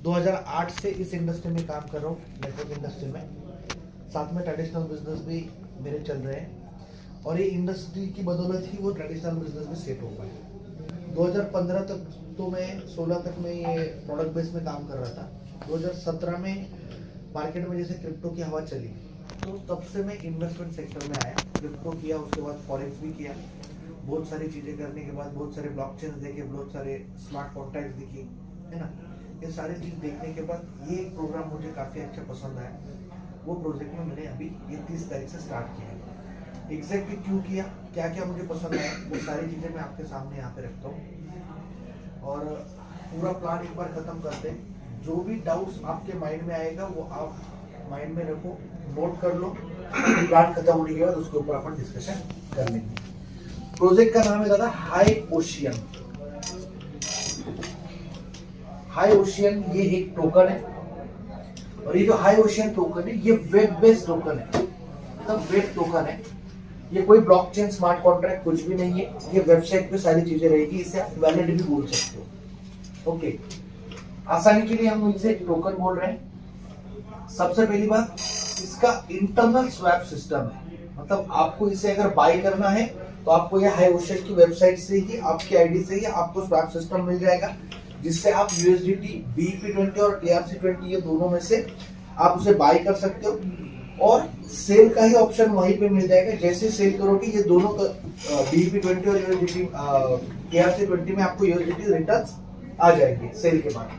2008 से इस इंडस्ट्री में काम कर रहा हूँ, नेटवर्क इंडस्ट्री में। साथ में ट्रेडिशनल बिजनेस भी मेरे चल रहे हैं और ये इंडस्ट्री की बदौलत ही वो ट्रेडिशनल बिजनेस में सेट हो पाए। 2015 तक तो मैं 16 तक मैं ये प्रोडक्ट बेस में काम कर रहा था। 2017 में मार्केट में जैसे क्रिप्टो की हवा चली तो तब से मैं इन्वेस्टमेंट सेक्टर में आया। क्रिप्टो किया, उसके बाद फॉरेक्स भी किया। बहुत सारी चीज़ें करने के बाद बहुत सारे ब्लॉकचेन देखे, बहुत सारे स्मार्ट कॉन्ट्रैक्ट दिखी, है ना। ये सारी चीज़ देखने के बाद ये एक प्रोग्राम मुझे काफ़ी अच्छा पसंद आया। वो प्रोजेक्ट में मैंने अभी ये 30 तारीख से स्टार्ट किया है। एग्जैक्टली क्यों किया, क्या क्या मुझे पसंद आया, वो सारी चीज़ें मैं आपके सामने यहाँ पे रखता हूँ और पूरा प्लान एक बार ख़त्म करते हैं। जो भी डाउट्स आपके माइंड में आएगा वो आप माइंड में रखो, नोट कर लो। प्लान खत्म होने के बाद उसके ऊपर अपन डिस्कशन कर लेंगे। प्रोजेक्ट का नाम है दादा हाई ओशियन। हाई ओशियन ये एक टोकन है और ये जो हाई ओशियन टोकन है ये वेब बेस्ड टोकन है, मतलब वेब टोकन है। ये कोई ब्लॉकचेन स्मार्ट कॉन्ट्रैक्ट कुछ भी नहीं है। ये वेबसाइट पे सारी चीजें रहेगी। इसे आप वैलिड भी बोल सकते हो। ओके, आसानी के लिए हम इसे टोकन बोल रहे हैं। सबसे पहली बात, इसका इंटरनल स्वैप सिस्टम है, मतलब आपको इसे अगर बाय करना है तो आपको ये हाई ओशियन की वेबसाइट से ही, आपकी आईडी से ही आपको स्वैप सिस्टम मिल जाएगा, जिससे आप USDT, BEP20 और TRC20 ये दोनों में से आप उसे बाय कर सकते हो और सेल का ही ऑप्शन वहीं पे मिल जाएगा। जैसे सेल करोगे ये दोनों BEP20 और USDT TRC20 में आपको USDT रिटर्न्स आ जाएंगे सेल के बाद।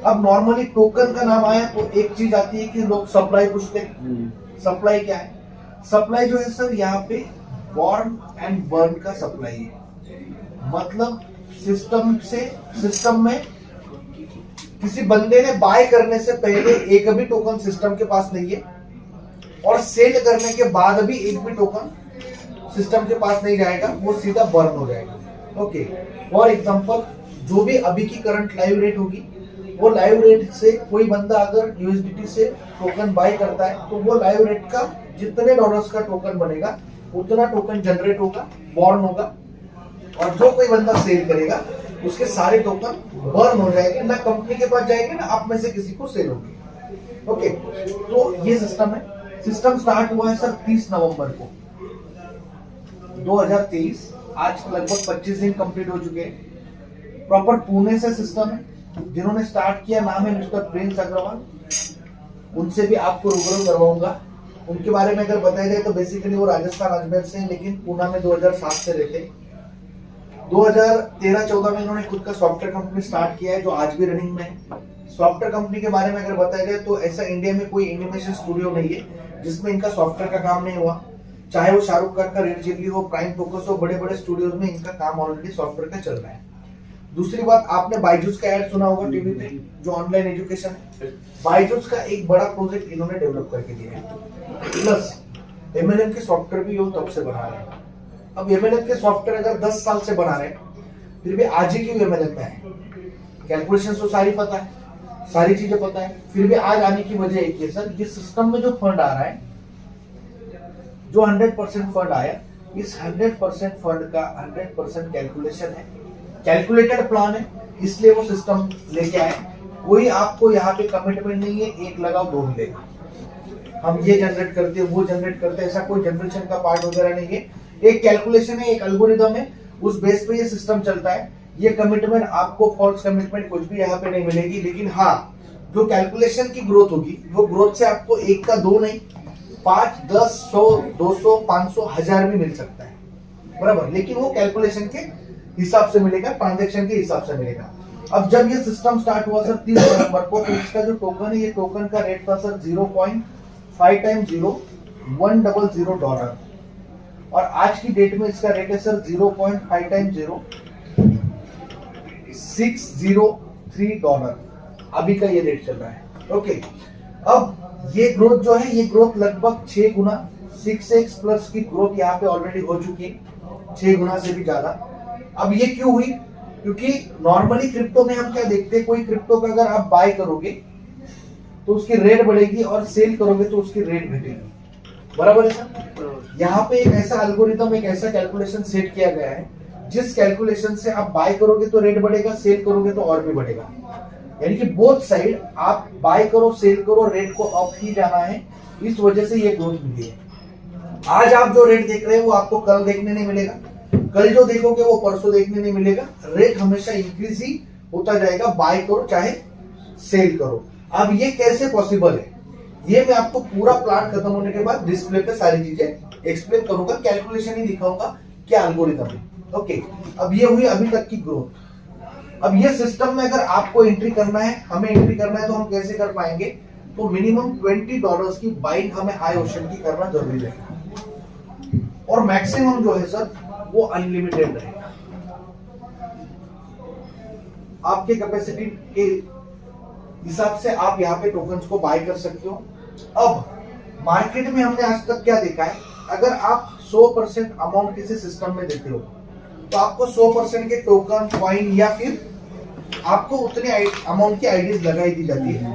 अब नॉर्मली टोकन का नाम आया तो एक चीज आती है कि लोग सप्लाई पूछते हैं। सप्लाई क्या है? सप्लाई जो है सर यहाँ पे बॉर्न एंड बर्न का सप्लाई है। मतलब सिस्टम में किसी बंदे ने बाय करने से पहले एक भी टोकन सिस्टम के पास नहीं है और सेल करने के बाद भी एक भी टोकन सिस्टम के पास नहीं जाएगा, वो सीधा बर्न हो जाएगा। ओके, फॉर एग्जांपल जो भी अभी की करंट लाइव रेट होगी, वो लाइव रेट से कोई बंदा अगर USDT से टोकन बाय करता है तो वो लाइव रेट का जितने डॉलर्स का टोकन बनेगा उतना टोकन जनरेट होगा, बॉर्न होगा, और जो कोई बंदा सेल करेगा उसके सारे टोकन बर्न हो जाएंगे, ना कंपनी के पास जाएंगे ना आप में से किसी को सेल होगी। ओके, तो ये सिस्टम है। सिस्टम स्टार्ट हुआ है सर 30 नवंबर को 2023। आज लगभग 25 दिन कंप्लीट हो चुके हैं। प्रॉपर पुणे से सिस्टम है। जिन्होंने स्टार्ट किया नाम है मिस्टर प्रिंस अग्रवाल। उनसे भी आपको रूबरू करवाऊंगा। उनके बारे में अगर बताया जाए तो बेसिकली वो राजस्थान अजमेर से हैं, लेकिन पूना में 2007 से रहते हैं। 2013-14 में इन्होंने खुद का सॉफ्टवेयर कंपनी स्टार्ट किया है जो आज भी रनिंग में है। सॉफ्टवेयर कंपनी के बारे में अगर बताया जाए तो ऐसा इंडिया में कोई एनिमेशन स्टूडियो नहीं है जिसमें इनका सॉफ्टवेयर का काम नहीं हुआ। चाहे वो शाहरुख खान का रेड चिल्ली हो, प्राइम फोकस हो, बड़े बड़े स्टूडियोज में इनका काम ऑलरेडी सॉफ्टवेयर का चल रहा है। दूसरी बात, आपने बायजूस का ऐड सुना होगा टीवी पे, जो ऑनलाइन एजुकेशन है। बायजूस का एक बड़ा प्रोजेक्ट इन्होंने डेवलप करके दिया है। प्लस MLM के सॉफ्टवेयर भी वो तब से बना रहे हैं। अब MLM के सॉफ्टवेयर अगर 10 साल से बना रहे हैं फिर भी आज ही क्यों MLM में आए? कैलकुलेशन तो सारी पता है, सारी चीजें पता है, फिर भी आज आने की वजह एक है सर, ये सिस्टम में जो फंड आ रहा है, जो 100% फंड आया, इस 100% फंड का 100% कैलकुलेशन है, कैलकुलेटेड प्लान है, इसलिए वो सिस्टम लेके आए। कोई आपको यहाँ पे कमिटमेंट नहीं है एक लगाओ दो मिलेगा, हम ये जनरेट करते हैं वो जनरेट करते हैं, ऐसा कोई जनरेशन का पार्ट वगैरह नहीं है। एक कैलकुलेशन है, एक एल्गोरिदम है, उस बेस पे ये सिस्टम चलता है। ये कमिटमेंट आपको फॉल्स कमिटमेंट कुछ भी यहाँ पे नहीं मिलेगी, लेकिन हाँ जो कैलकुलेशन की ग्रोथ होगी वो ग्रोथ से आपको एक का दो नहीं, 5, 10, 100, 200, 500, 1000 भी मिल सकता है, बराबर, लेकिन वो कैलकुलेशन के हिसाब से मिलेगा, ट्रांजेक्शन के हिसाब से मिलेगा। अब जब ये सिस्टम स्टार्ट हुआ सर 30 नवंबर को, तो इसका जो टोकन है, ये टोकन का रेट था सर 0.5 टाइम्स 0 $100 और आज की डेट में इसका रेट है सर 0.5 टाइम्स 0 $603। अभी का ये रेट चल रहा है। ओके, अब ये ग्रोथ जो है, ये ग्रोथ लगभग 6 गुना 6x प्लस की ग्रोथ यहाँ पे ऑलरेडी हो चुकी है, 6 गुना से भी ज्यादा। अब ये क्यों हुई? क्योंकि नॉर्मली क्रिप्टो में हम क्या देखते हैं, कोई क्रिप्टो का अगर आप बाय करोगे तो उसकी रेट बढ़ेगी और सेल करोगे तो उसकी रेट घटेगी, बराबर है सर। यहाँ पे एक ऐसा एल्गोरिथम, एक ऐसा कैलकुलेशन सेट किया गया है जिस कैलकुलेशन से आप बाय करोगे तो रेट बढ़ेगा, सेल करोगे तो और भी बढ़ेगा। यानी कि बोथ साइड आप बाय करो सेल करो, रेट को अप ही जाना है, इस वजह से ये ग्रोथ मिली है। आज आप जो रेट देख रहे हैं वो आपको कल देखने नहीं मिलेगा, कल जो देखोगे वो परसों देखने नहीं मिलेगा। रेट हमेशा इंक्रीज ही होता जाएगा, बाय करो चाहे सेल करो। अब ये कैसे पॉसिबल है, ये मैं आपको पूरा प्लान खत्म होने के बाद डिस्प्ले पे सारी चीजें एक्सप्लेन करूंगा, कैलकुलेशन ही दिखाऊंगा क्या एल्गोरिथम है। ओके, अब ये हुई अभी तक की ग्रोथ। अब ये सिस्टम में अगर आपको एंट्री करना है, हमें एंट्री करना है, तो हम कैसे कर पाएंगे? तो मिनिमम $20 की बाइंग हमें हाई ओशन की करना जरूरी है, और मैक्सिमम जो है सर वो अनलिमिटेड रहेगा। आपके कैपेसिटी के हिसाब से आप यहाँ पे टोकन्स को बाय कर सकते हो। अब मार्केट में हमने आज तक क्या देखा है, अगर आप 100% अमाउंट किसी सिस्टम में देते हो तो आपको 100% के टोकन कॉइन या फिर आपको उतने अमाउंट की आईडीज लगाई दी जाती है।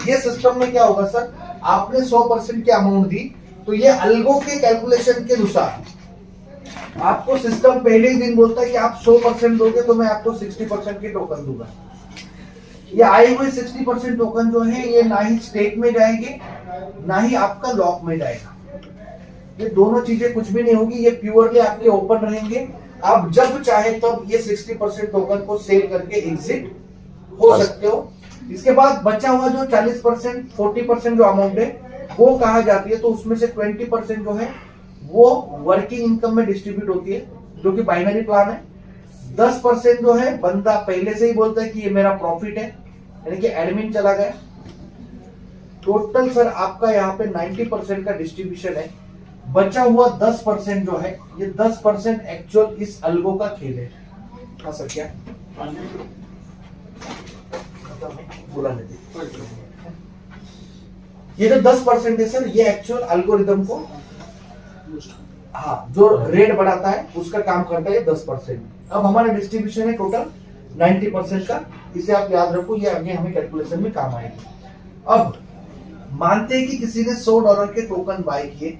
ये सिस्टम में क्या होगा सर, आपने 100% की अमाउंट दी तो ये अल्गो के कैलकुलेशन के अनुसार आपको सिस्टम पहले ही दिन बोलता है कि आप 100% दोगे तो मैं आपको 60% के टोकन दूंगा। ये आए हुए 60% टोकन जो है ये ना ही स्टेक में जाएंगे ना ही आपका लॉक में जाएगा, ये दोनों चीजें कुछ भी नहीं होगी, ये प्योरली आपके ओपन रहेंगे। आप जब चाहे तब ये 60% टोकन को सेल करके एग्जिट हो सकते हो। इसके बाद बचा हुआ जो 40% 40% जो अमाउंट है वो कहा जाती है, तो उसमें से 20% जो है वो वर्किंग इनकम में डिस्ट्रीब्यूट होती है, जो कि बाइनरी प्लान है। 10% जो है बंदा पहले से ही बोलता है कि ये मेरा प्रॉफिट है, यानी कि एडमिन चला गया। टोटल सर आपका यहाँ पे 90% का डिस्ट्रीब्यूशन है। बचा हुआ 10% जो है, ये 10% एक्चुअल इस अल्गो का खेल है। हाँ सर, क्या बुला लेते, ये जो 10% है सर, ये एक्चुअल अल्गोरिदम को, हाँ, जो रेट बढ़ाता है उसका काम करता है 10%। अब हमारा डिस्ट्रीब्यूशन है टोटल 90% का, इसे आप याद रखो, ये आगे हमें कैलकुलेशन में काम आएगी। अब मानते हैं कि किसी ने $100 के टोकन बाय किए,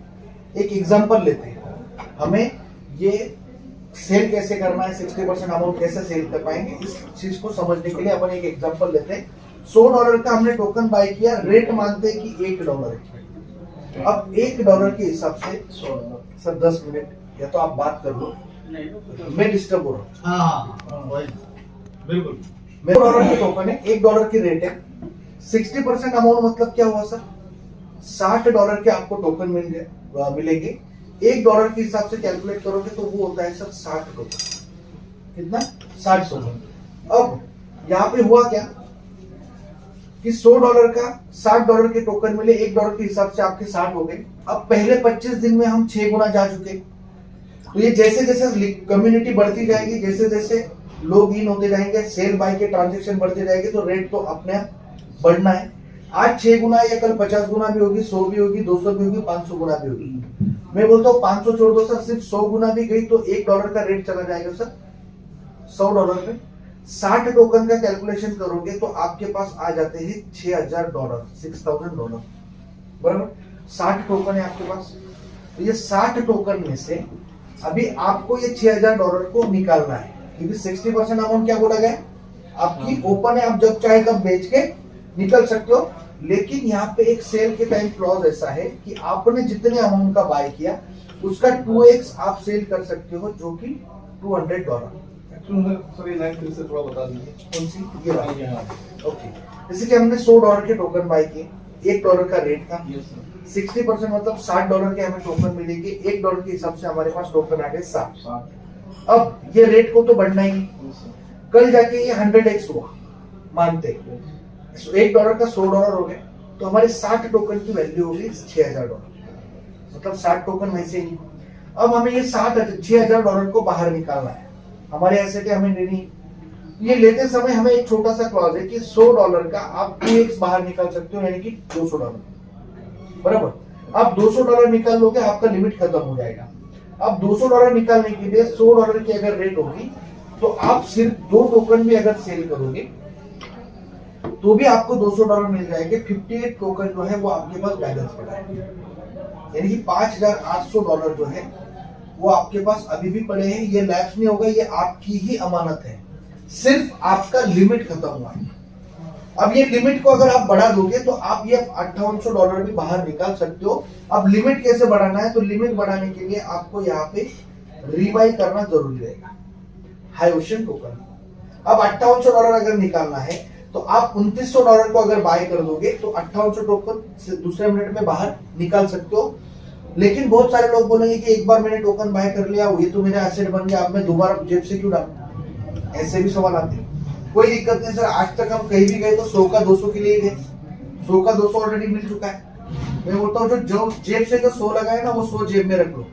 एक एग्जांपल लेते हैं, हमें ये सेल कैसे करना है, 60% अमाउंट कैसे सेल कर पाएंगे, इस चीज को समझने के लिए अपन एक एग्जांपल लेते हैं। $100 का हमने टोकन बाय किया, रेट मानते हैं कि $1 है। अब $1 के हिसाब से सर 10 मिनट या तो आप बात कर लो, मैं डिस्टर्ब हो रहा हूँ। बिल्कुल, $1 के टोकन है, $1 की रेट है, 60% अमाउंट मतलब क्या हुआ सर, $60 के आपको टोकन मिलेंगे। $1 के हिसाब से कैलकुलेट करोगे तो वो होता है सर 60 टोकन। कितना? 60 टोकन। अब यहाँ पे हुआ क्या कि $100 का $60 के टोकन मिले, $1 के हिसाब से आपके 60 हो गए। अब पहले 25 दिन में हम 6 गुना जा चुके, तो ये जैसे जैसे कम्युनिटी बढ़ती जाएगी, जैसे जैसे लोग इन होते जाएंगे, सेल बाय के ट्रांजेक्शन बढ़ते जाएंगे, तो रेट तो अपने आप बढ़ना है। आज 6 गुना या कल 50 गुना भी होगी, 100 भी होगी, 200 भी होगी, 500 गुना भी होगी। मैं बोलता हूँ 500 छोड़ दो सर, सिर्फ 100 गुना भी गई तो $1 का रेट चला जाएगा सर $100 पे। 60 टोकन का कैलकुलेशन करोगे तो आपके पास आ जाते हैं $6000, $6000, बराबर। 60 टोकन है आपके पास, तो ये 60 टोकन में से अभी आपको ये $6000 को निकालना है, क्योंकि 60% अमाउंट क्या बोला गया आपकी ओपन है, आप जब चाहे तब बेच के निकल सकते हो। लेकिन यहाँ पे एक सेल के टाइम क्लॉज ऐसा है कि आपने जितने अमाउंट का बाय किया उसका 2x आप सेल कर सकते हो, जो कि $200। सर ये लाइन फिर से थोड़ा बता दीजिए। कौन सी? ये वाली। ओके, जैसे कि हमने $100 के टोकन बाय किए, $1 का रेट था, 60% मतलब $60 के हमें टोकन मिलेंगे। $1 के हिसाब से हमारे पास टोकन आ गए 60। अब ये रेट को तो बढ़ना ही, कल जाके ये 100x हुआ, मानते $1 का $100 हो गए, तो हमारे 60 टोकन की वैल्यू होगी $6000, मतलब 60 टोकन वैसे ही। अब हमें ये $6000 को बाहर निकालना है, हमारे ऐसे के हमें नहीं, ये लेते समय हमें एक छोटा सा क्लॉज है कि $100 का आप 2x बाहर निकाल सकते हो, यानी कि $200, बराबर। अब $200 निकाल लोगे, आपका लिमिट खत्म हो जाएगा। अब $200 निकालने के लिए $100 की अगर रेट होगी तो आप सिर्फ 2 टोकन भी अगर सेल करोगे तो भी आपको $200 मिल जाएंगे। 58 टोकन जो है वो आपके पास बैलेंस पड़ा है, यानी कि $5800 जो है वो आपके पास अभी भी पड़े हैं। ये लैप्स नहीं होगा, ये आपकी ही अमानत है, सिर्फ आपका लिमिट खत्म हुआ है। अब ये लिमिट को अगर आप बढ़ा दोगे तो आप ये $5800 भी बाहर निकाल सकते हो। अब लिमिट कैसे बढ़ाना है, तो लिमिट बढ़ाने के लिए आपको यहाँ पे रिबाई करना जरूरी रहेगा हाई ओशियन टोकन। अब $5800 अगर निकालना है तो आप $2900 को अगर बाय कर दोगे तो 5800 टोकन से दूसरे मिनट में बाहर निकाल सकते हो। लेकिन बहुत सारे लोग बोलेंगे कि एक बार मैंने टोकन बाय कर लिया, ये तो मेरा एसेट बन गया, अब मैं दोबारा जेब से क्यों डालूं? ऐसे भी सवाल आते हैं। कोई दिक्कत नहीं सर, आज तक हम कहीं भी गए तो 100 का 200 के लिए गए, 100 का 200 ऑलरेडी मिल चुका है। मैं बोलता हूँ जो जेब से जो 100 लगाए ना वो 100 जेब में रख लो,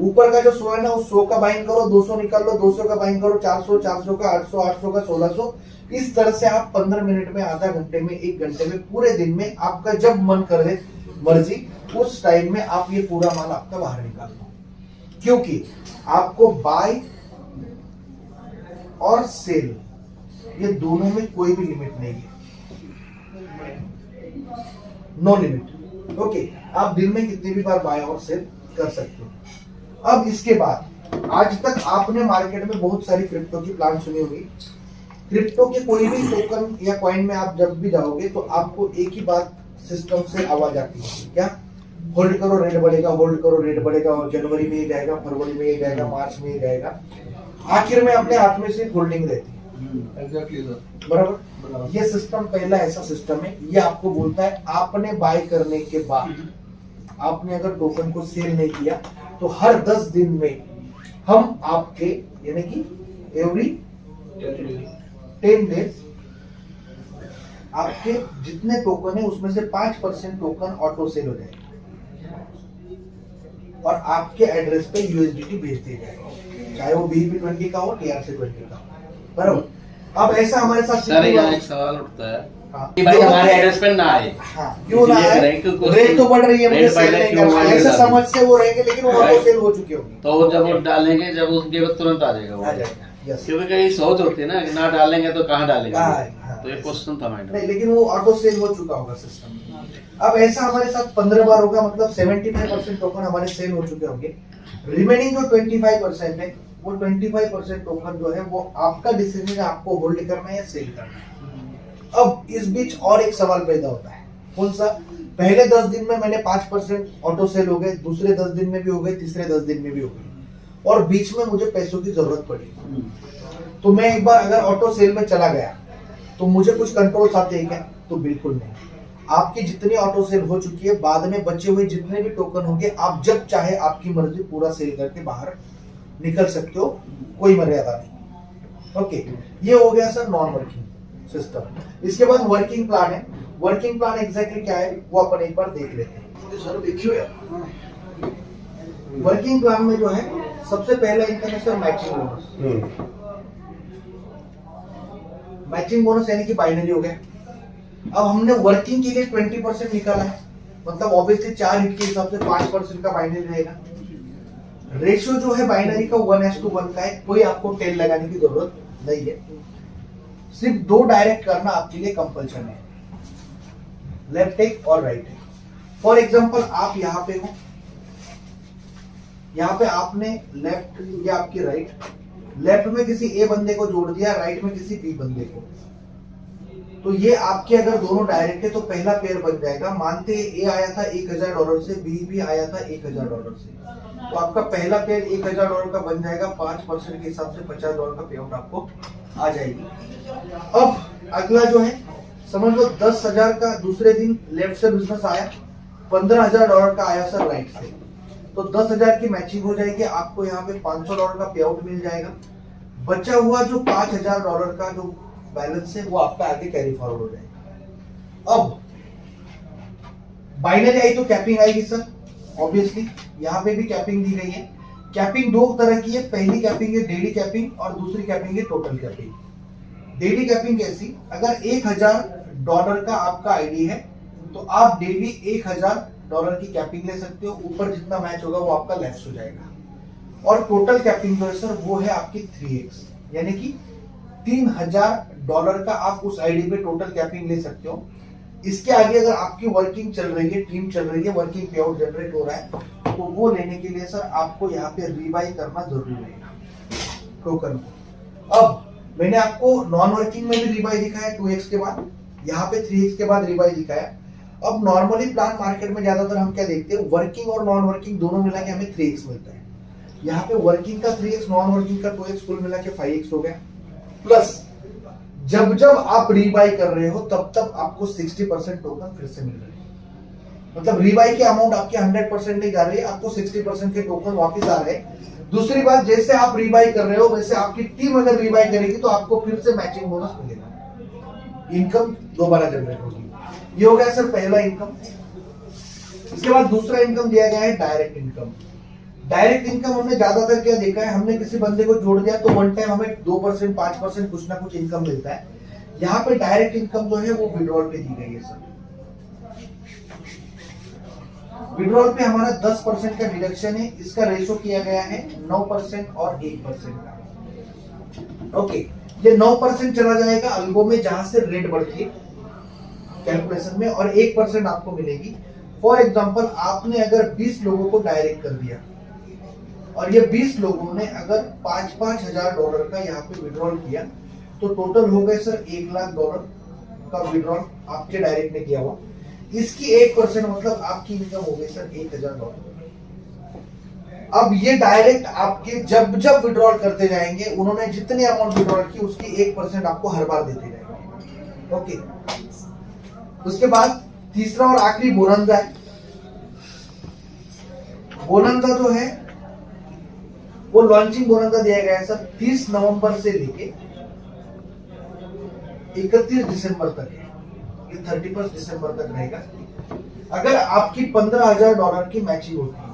ऊपर का जो 100 है ना वो 100 का बाइंग करो, 200 निकाल लो, 200 का बाइंग करो, 400, 400 का 800, 800 का 1600। इस तरह से आप 15 मिनट में, आधा घंटे में, 1 घंटे में, पूरे दिन में आपका जब मन करे मर्जी उस टाइम में आप ये पूरा माल आपका बाहर निकाल लो। क्योंकि आपको बाय और सेल ये दोनों में कोई भी लिमिट नहीं है, नो लिमिट। ओके, आप दिन में कितनी भी बार बाय और सेल कर सकते हो। अब इसके बाद आज तक आपने मार्केट में बहुत सारी क्रिप्टो की प्लान सुनी होगी। क्रिप्टो के कोई भी टोकन या कॉइन में आप जब भी जाओगे तो आपको एक ही बात सिस्टम से आवाज आती है, क्या? होल्ड करो रेट बढ़ेगा, होल्ड करो रेट बढ़ेगा, और जनवरी में ही जाएगा, फरवरी में ही जाएगा, मार्च में ही जाएगा। आखिर में अपने हाथ में से होल्डिंग रहती है। एग्जैक्टली सर, बराबर। ये सिस्टम पहला ऐसा सिस्टम है, ये आपको बोलता है आपने बाय करने के बाद आपने अगर टोकन को सेल नहीं किया तो हर 10 दिन में हम आपके, यानी कि एवरी 10 डेज आपके जितने टोकन है उसमें से 5% टोकन ऑटो सेल हो जाएगा और आपके एड्रेस पे यूएसडीटी भेज दिया जाएगा, चाहे वो BNB20 का हो, TRC20 का हो। बराबर। अब ऐसा हमारे साथ सर यहाँ एक सवाल उठता है हाँ, कि भाई हमारे एड्रेस पे ना आए। हाँ, क्यों ना आए? रेट तो बढ़ रही है, मुझे सेल नहीं करना, ऐसा समझ से वो रहेंगे, लेकिन वो ऑटो सेल हो चुके होंगे। तो जब वो डालेंगे, जब उसके बाद तुरंत आ जाएगा वो। आ जाएगा, यस। क्योंकि कहीं सोच होती है ना कि ना डालेंगे तो कहाँ डालेंगे, हाँ, तो ये क्वेश्चन था माइंड में। नहीं, लेकिन वो ऑटो सेल हो चुका होगा सिस्टम। अब ऐसा हमारे साथ 15 बार होगा, मतलब 75% टोकन हमारे सेल हो चुके होंगे। रिमेनिंग जो 25% है वो 25% टोकन जो है वो आपका डिसीजन है, आपको होल्ड करना है या सेल करना है। अब इस बीच और एक सवाल पैदा होता है, कौन सा? पहले 10 दिन में मैंने 5% ऑटो सेल हो गए, दूसरे 10 दिन में भी हो गए, तीसरे 10 दिन में भी हो गए, और बीच में मुझे पैसों की जरूरत पड़ी, तो मैं एक बार अगर ऑटो सेल में चला गया तो मुझे कुछ कंट्रोल आते हैं क्या? तो बिल्कुल नहीं। आपकी जितनी ऑटो सेल हो चुकी है, बाद में बचे हुए जितने भी टोकन होंगे आप जब चाहे आपकी मर्जी पूरा सेल करके बाहर निकल सकते हो, कोई मर्यादा नहीं। ओके, ये हो गया सर नॉन वर्किंग सिस्टम। इसके बाद वर्किंग प्लान है। वर्किंग प्लान एग्जैक्टली क्या है वो अपन एक बार देख लेते हैं। सर देखियो यार, वर्किंग प्लान में जो है सबसे पहला इनकम है sir matching bonus. Matching bonus यानी कि बाइनरी हो गया। अब हमने वर्किंग के लिए 20% निकाला है, मतलब ऑब्वियसली 4 हिट के हिसाब से 5% का बाइनरी रहेगा। रेशियो जो है बाइनरी का 1:1 का है, कोई आपको टेल लगाने की जरूरत नहीं है। सिर्फ 2 डायरेक्ट करना आपके लिए कंपल्शन है, लेफ्ट टेक और राइट टेक। फॉर एग्जांपल आप यहाँ पे हो, यहाँ पे आपने लेफ्ट या आपकी राइट, लेफ्ट में किसी ए बंदे को जोड़ दिया, राइट में किसी बी बंदे को, तो ये आपके अगर दोनों डायरेक्ट है तो पहला पेयर बन जाएगा। मानते हैं ए आया था $1000 से, बी भी आया था $1000 से, तो आपका पहला पेयर $1000 का बन जाएगा। 5% के हिसाब से $50 का पे आउट आपको आ जाएगी। अब अगला जो है समझ लो 10,000 का दूसरे दिन लेफ्ट से बिजनेस आया, $15,000 का आया सर राइट से, तो 10,000 की मैचिंग हो जाएगी। आपको यहाँ पे $500 का पे आउट मिल जाएगा। बचा हुआ जो $5,000 का जो बैलेंस है वो आपका आगे कैरी फॉरवर्ड हो जाएगा। अब बाइनरी आई तो कैपिंग आएगी सर, ऑब्वियसली यहाँ पे भी कैपिंग दी गई है। कैपिंग 2 तरह की है, पहली कैपिंग है डेली कैपिंग और दूसरी कैपिंग है टोटल कैपिंग। डेली कैपिंग कैसी? अगर $1,000 का आपका आईडी है तो आप डेली $1,000 की कैपिंग ले सकते हो, ऊपर जितना मैच होगा वो आपका लेफ्ट हो जाएगा। और टोटल कैपिंग जो है सर वो है आपकी 3x, यानी कि $3,000 का आप उस आईडी पे टोटल कैपिंग ले सकते हो। इसके आगे अगर आपकी वर्किंग चल रही है, टीम चल रही है, वर्किंग पे आउट जनरेट हो रहा है, तो वो लेने के लिए सर आपको यहाँ पे रीबाई करना जरूरी रहेगा टोकन को। अब मैंने आपको नॉन वर्किंग में भी रीबाई दिखाया 2x के बाद, यहाँ पे 3x के बाद रीबाई दिखाया। अब नॉर्मली प्लान मार्केट में ज्यादातर हम क्या देखते हैं, वर्किंग और नॉन वर्किंग दोनों मिला के हमें 3x मिलता है। यहाँ पे वर्किंग का 3x, नॉन वर्किंग का 2x, कुल मिला के 5x हो गया। प्लस जब जब आप रीबाई कर रहे हो तब तब आपको 60% टोकन फिर से मिल रहे हैं। मतलब रीबाई की अमाउंट आपकी 100% नहीं जा रही है, आपको 60% के टोकन वापस आ रहे हैं। दूसरी बात, जैसे आप रीबाई कर रहे हो वैसे आपकी टीम अगर रीबाई करेगी तो आपको फिर से मैचिंग बोनस मिलेगा, इनकम दोबारा जनरेट होगी। ये हो गया सर पहला इनकम। इसके बाद दूसरा इनकम दिया गया है डायरेक्ट इनकम। डायरेक्ट इनकम हमने ज्यादातर क्या देखा है, हमने किसी बंदे को जोड़ दिया तो वन टाइम हमें 2%, 5% कुछ ना कुछ इनकम मिलता है। यहाँ पे डायरेक्ट इनकम जो है वो विड्रॉल पे दी गई है सर। विड्रॉल पे हमारा 10% का डिडक्शन है, इसका रेशो किया गया है 9% और 1% का। ओके, ये 9% चला जाएगा अल्गो में जहां से रेट बढ़ती है कैलकुलेशन में, और 1% आपको मिलेगी। फॉर एग्जांपल, आपने अगर 20 लोगों को डायरेक्ट कर दिया और ये 20 लोगों ने अगर $5,000 $5,000 का यहाँ पे विड्रॉल किया तो टोटल हो गए सर $1,00,000 का विड्रॉल आपके डायरेक्ट ने किया हुआ। इसकी 1% मतलब आपकी इनकम हो गई सर $1,000। अब ये डायरेक्ट आपके जब जब विड्रॉल करते जाएंगे, उन्होंने जितनी अमाउंट विड्रॉल की उसकी 1% आपको हर बार देते जाएंगे। ओके, उसके बाद तीसरा और आखिरी बोनंजा है। बोनंजा जो है वो लॉन्चिंग बोनंजा दिया गया है सर 30 नवंबर से लेके 31 दिसंबर तक है। ये 31 दिसंबर तक रहेगा। अगर आपकी $15,000 की मैचिंग होती है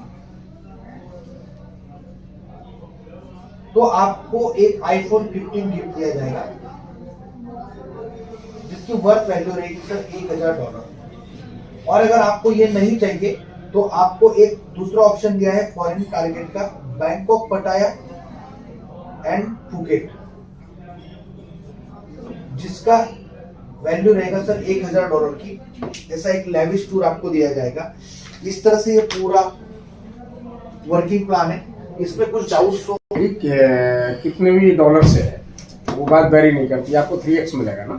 तो आपको एक iPhone 15 गिफ्ट दिया जाएगा जिसकी वर्थ वैल्यू रहेगी सर $1,000। और अगर आपको ये नहीं चाहिए तो आपको एक दूसरा ऑप्शन दिया है फॉरेन टारगेट का, बैंकॉक, पटाया एंड फुकेट, जिसका वैल्यू रहेगा सर $1,000 की। ऐसा एक लेविश टूर आपको दिया जाएगा। इस तरह से ये पूरा वर्किंग प्लान है। इसमें कुछ डाउट्स हो? कितने भी डॉलर से है वो बात वेरी नहीं करती, आपको 3x मिलेगा ना।